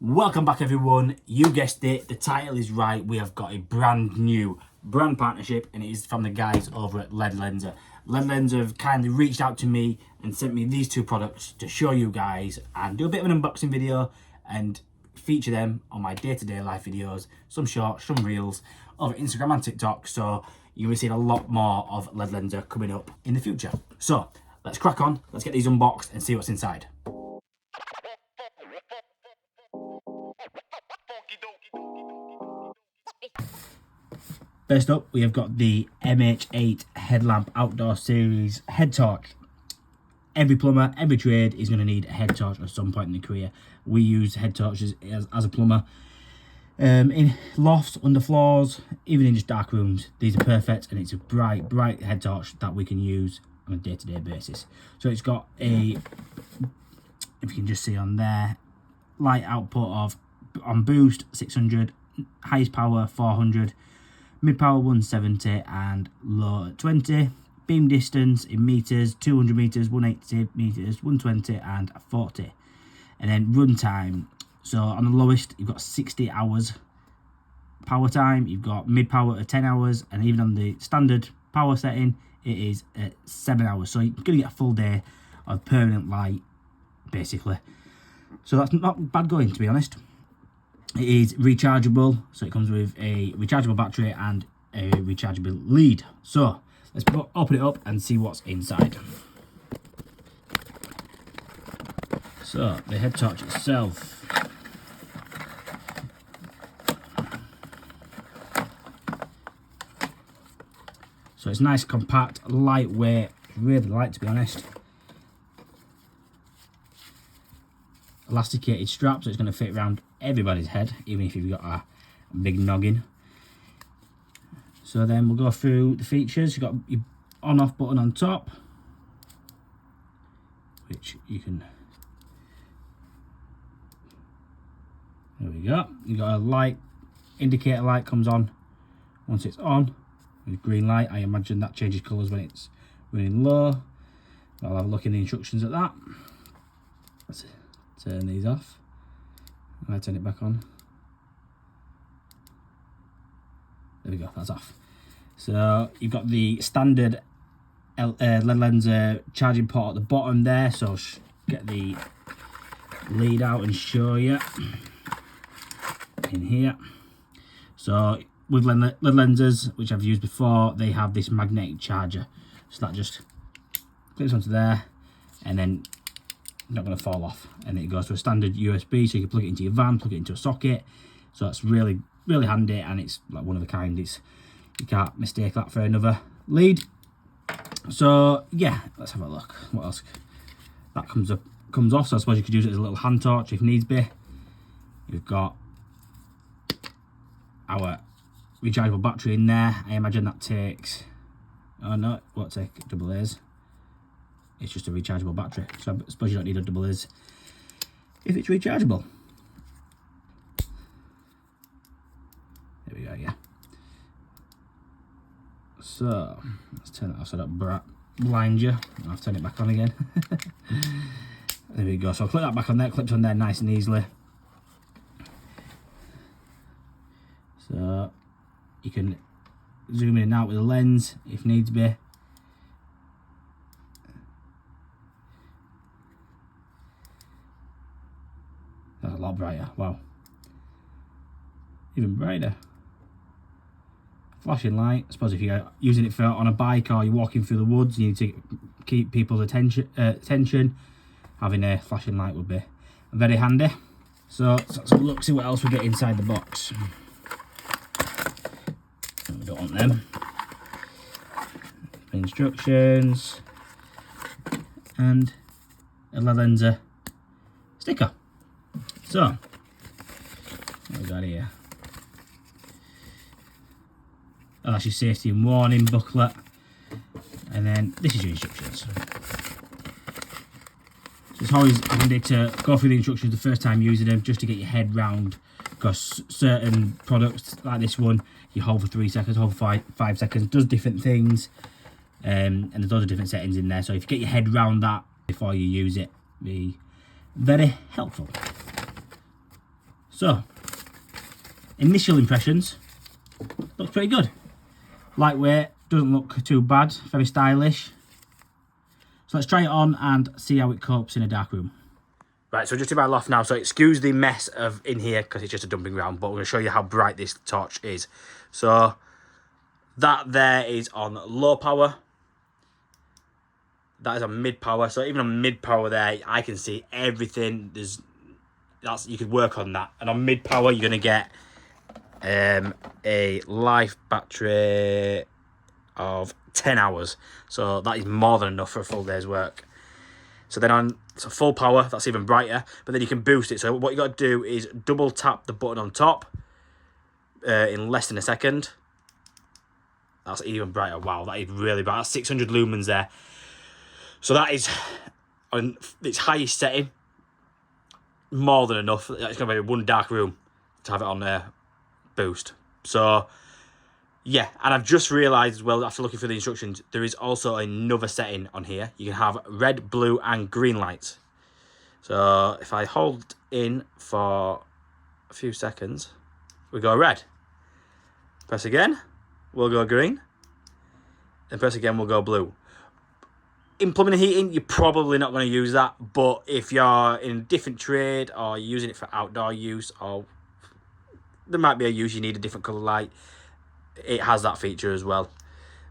Welcome back everyone. You guessed it, the title is right. We have got a brand new brand partnership and it is from the guys over at Ledlenser. Ledlenser have kindly reached out to me and sent me these two products to show you guys and do a bit of an unboxing video and feature them on my day-to-day life videos, some shorts, some reels over Instagram and TikTok. So you'll be seeing a lot more of Ledlenser coming up in the future. So let's crack on, let's get these unboxed and see what's inside. First up, we have got the MH8 headlamp outdoor series head torch. Every plumber, every trade is going to need a head torch at some point in their career. We use head torches as a plumber in lofts, under floors, even in just dark rooms. These are perfect, and it's a bright head torch that we can use on a day-to-day basis. So it's got a, if you can just see on there, light output of on boost 600, highest power 400. Mid power 170 and low at 20. Beam distance in meters, 200 meters, 180 meters, 120 and 40. And then run time. So on the lowest, you've got 60 hours power time. You've got mid power at 10 hours. And even on the standard power setting, it is at 7 hours. So you're going to get a full day of permanent light, basically. So that's not bad going, to be honest. It is rechargeable, so it comes with a rechargeable battery and a rechargeable lead. So let's open it up and see what's inside. So the head torch itself. So it's nice, compact, lightweight, really light to be honest. Elasticated strap, so it's going to fit around everybody's head, even if you've got a big noggin. So then we'll go through the features. You've got your on-off button on top, which you can, there we go. You've got a light, indicator light comes on once it's on with green light. I imagine that changes colours when it's running low. I'll have a look in the instructions at that. Let's turn these off. I turn it back on. There we go, that's off. So you've got the standard Ledlenser charging port at the bottom there. So get the lead out and show you in here. So with Ledlensers, which I've used before, they have this magnetic charger. So that just clips onto there and then not going to fall off, and it goes to a standard USB, so you can plug it into your van, plug it into a socket. So that's really handy, and it's like one of a kind. It's, you can't mistake that for another lead. So yeah, let's have a look what else. That comes off, so I suppose you could use it as a little hand torch if needs be. You've got our rechargeable battery in there. I imagine that takes, oh no, it won't take double A's. It's just a rechargeable battery, so I suppose you don't need a double A's if it's rechargeable. There we go, yeah. So let's turn it off so I don't blind you. I'll turn it back on again. There we go. So I'll clip that back on there, clipped on there nice and easily. So you can zoom in and out with a lens if needs be. That's a lot brighter, wow. Even brighter. Flashing light. I suppose if you're using it for on a bike or you're walking through the woods, you need to keep people's attention. Having a flashing light would be very handy. So let's have a look, see what else we get inside the box. We don't want them. Instructions and a Ledlenser sticker. So, what we got here? Oh, that's your safety and warning booklet. And then this is your instructions. So it's always handy to go through the instructions the first time using them, just to get your head round, because certain products like this one, you hold for 3 seconds, hold for 5 seconds, does different things. And there's loads of different settings in there. So if you get your head round that before you use it, be very helpful. So, initial impressions, looks pretty good. Lightweight, doesn't look too bad, very stylish. So let's try it on and see how it copes in a dark room. Right, so just in my loft now, so excuse the mess of in here because it's just a dumping ground, but we're going to show you how bright this torch is. So that there is on low power. That is on mid power. So even on mid power there, I can see everything. You could work on that. And on mid power, you're going to get a life battery of 10 hours. So that is more than enough for a full day's work. So then on full power, that's even brighter, but then you can boost it. So what you got to do is double tap the button on top in less than a second. That's even brighter. Wow, that is really bright. That's 600 lumens there. So that is on its highest setting. More than enough. It's going to be one dark room to have it on boost. So yeah, and I've just realised as well, after looking through the instructions, there is also another setting on here. You can have red, blue and green lights. So if I hold in for a few seconds, we go red. Press again, we'll go green. And press again, we'll go blue. In plumbing and heating, you're probably not going to use that. But if you're in a different trade or you're using it for outdoor use, or there might be a use you need a different colour light, it has that feature as well.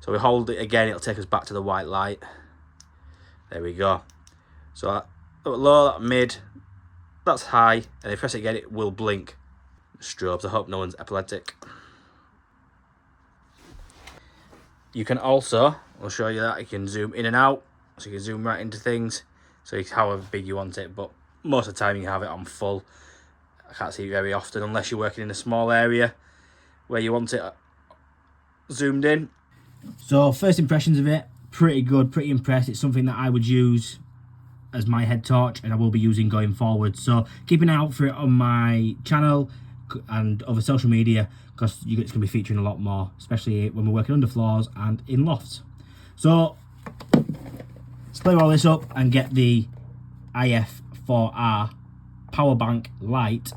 So we hold it again, it'll take us back to the white light. There we go. So that low, that mid, that's high, and if you press it again, it will blink. Strobes, I hope no one's epileptic. You can also, I'll show you that, you can zoom in and out, so you can zoom right into things, so it's however big you want it, but most of the time you can have it on full. I can't see it very often unless you're working in a small area where you want it zoomed in. So first impressions of it, pretty good, pretty impressed. It's something that I would use as my head torch and I will be using going forward. So keep an eye out for it on my channel and other social media because it's going to be featuring a lot more, especially when we're working under floors and in lofts. So let's clear all this up and get the iF4R power bank light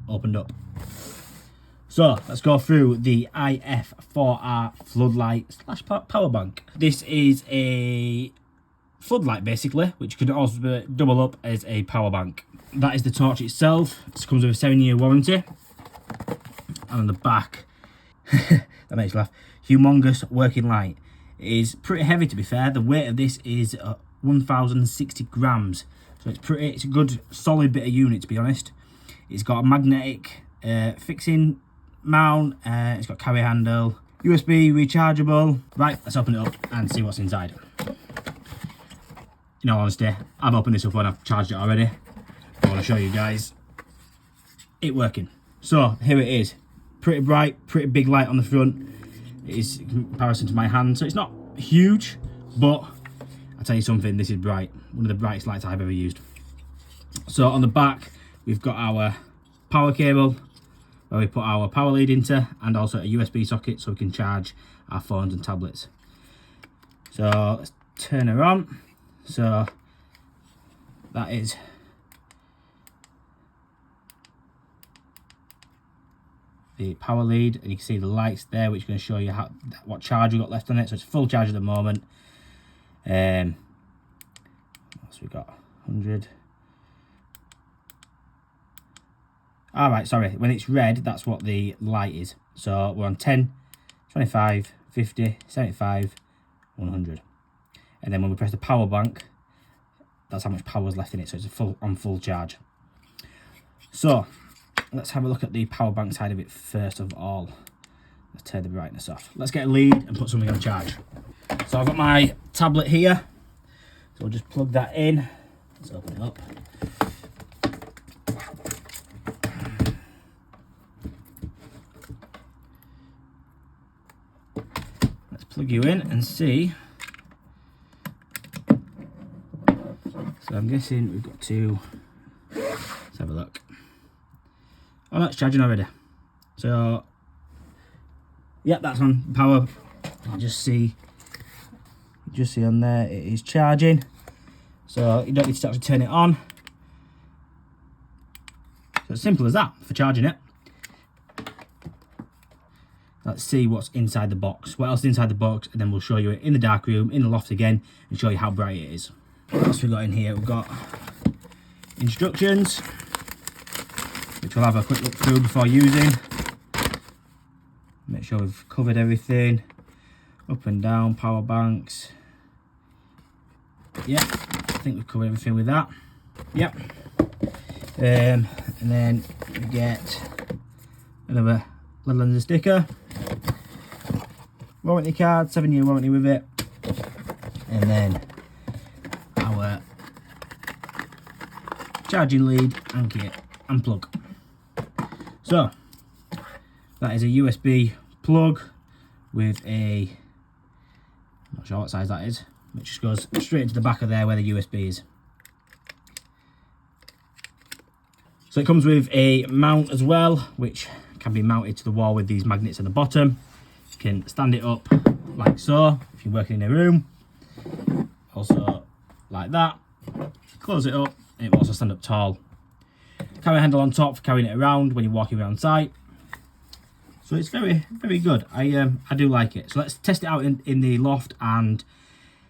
opened up. So let's go through the iF4R floodlight / power bank. This is a floodlight basically, which could also double up as a power bank. That is the torch itself. This comes with a 7-year warranty. And on the back, that makes you laugh, humongous working light. It is pretty heavy to be fair. The weight of this is 1,060 grams. So it's a good solid bit of unit to be honest. It's got a magnetic fixing mount, it's got carry handle, USB rechargeable. Right, let's open it up and see what's inside. In all honesty, I've opened this up when I've charged it already. I want to show you guys it working. So here it is, pretty bright, pretty big light on the front. It is in comparison to my hand, so it's not huge, but I'll tell you something, this is bright. One of the brightest lights I've ever used. So on the back, we've got our power cable, where we put our power lead into, and also a USB socket so we can charge our phones and tablets. So let's turn her on. So that is the power lead, and you can see the lights there, which is going to show you what charge we've got left on it. So it's full charge at the moment. What else we got? 100. Alright, sorry, when it's red, that's what the light is. So we're on 10, 25, 50, 75, 100. And then when we press the power bank, that's how much power is left in it. So it's on full charge. So let's have a look at the power bank side of it first of all. Let's turn the brightness off. Let's get a lead and put something on charge. So I've got my tablet here. So we'll just plug that in. Let's open it up. Plug you in and see. So I'm guessing we've got to, let's have a look. Oh, that's charging already. So yeah, that's on power. You just see on there it is charging. So you don't need to actually turn it on. So So it's simple as that for charging it. Let's see what's inside the box. What else is inside the box, and then we'll show you it in the dark room, in the loft again, and show you how bright it is. What else we got in here? We've got instructions, which we'll have a quick look through before using. Make sure we've covered everything. Up and down, power banks. Yeah, I think we've covered everything with that. Yep. And then we get another Ledlenser sticker. Warranty card, 7-year warranty with it. And then our charging lead and kit and plug. So that is a USB plug with a, I'm not sure what size that is, which just goes straight into the back of there where the USB is. So it comes with a mount as well, which can be mounted to the wall with these magnets at the bottom. You can stand it up like so if you're working in a room. Also like that. Close it up and it will also stand up tall. Carry handle on top for carrying it around when you're walking around site. So it's very, very good. I do like it. So let's test it out in the loft and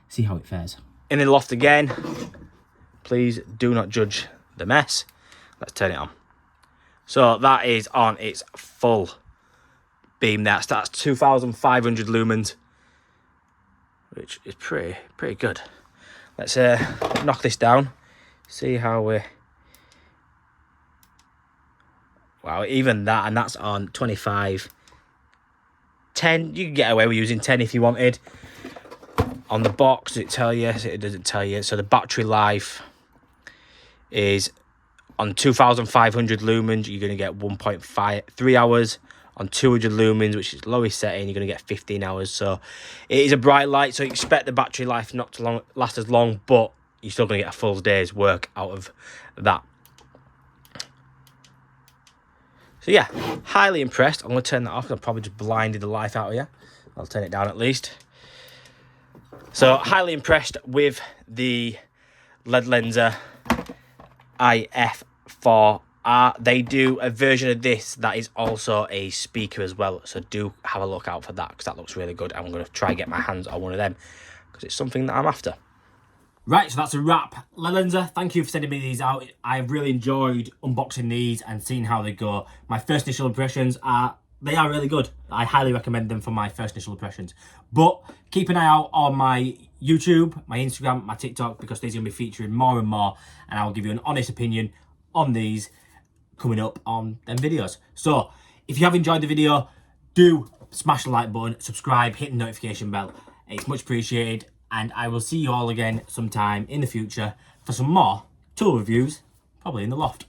see how it fares. In the loft again, please do not judge the mess. Let's turn it on. So that is on its full beam there. That's 2,500 lumens, which is pretty good. Let's knock this down. See how we... Wow, even that, and that's on 25. 10, you can get away with using 10 if you wanted. On the box, does it tell you? It doesn't tell you. So the battery life is on 2,500 lumens, you're going to get 1.3 hours. On 200 lumens, which is lowest setting, you're going to get 15 hours. So it is a bright light, so you expect the battery life not to last as long, but you're still going to get a full day's work out of that. So yeah, highly impressed. I'm going to turn that off. I probably just blinded the life out of you. I'll turn it down at least. So highly impressed with the Ledlenser iF4R. They do a version of this that is also a speaker as well. So do have a look out for that, because that looks really good. I'm going to try and get my hands on one of them because it's something that I'm after. Right, so that's a wrap. Ledlenser, thank you for sending me these out. I've really enjoyed unboxing these and seeing how they go. My first initial impressions are, they are really good. I highly recommend them for my first initial impressions. But keep an eye out on my YouTube, my Instagram, my TikTok, because these are going to be featuring more and more, and I'll give you an honest opinion on these coming up on them videos. So if you have enjoyed the video, do smash the like button, subscribe, hit the notification bell. It's much appreciated. And I will see you all again sometime in the future for some more tool reviews, probably in the loft.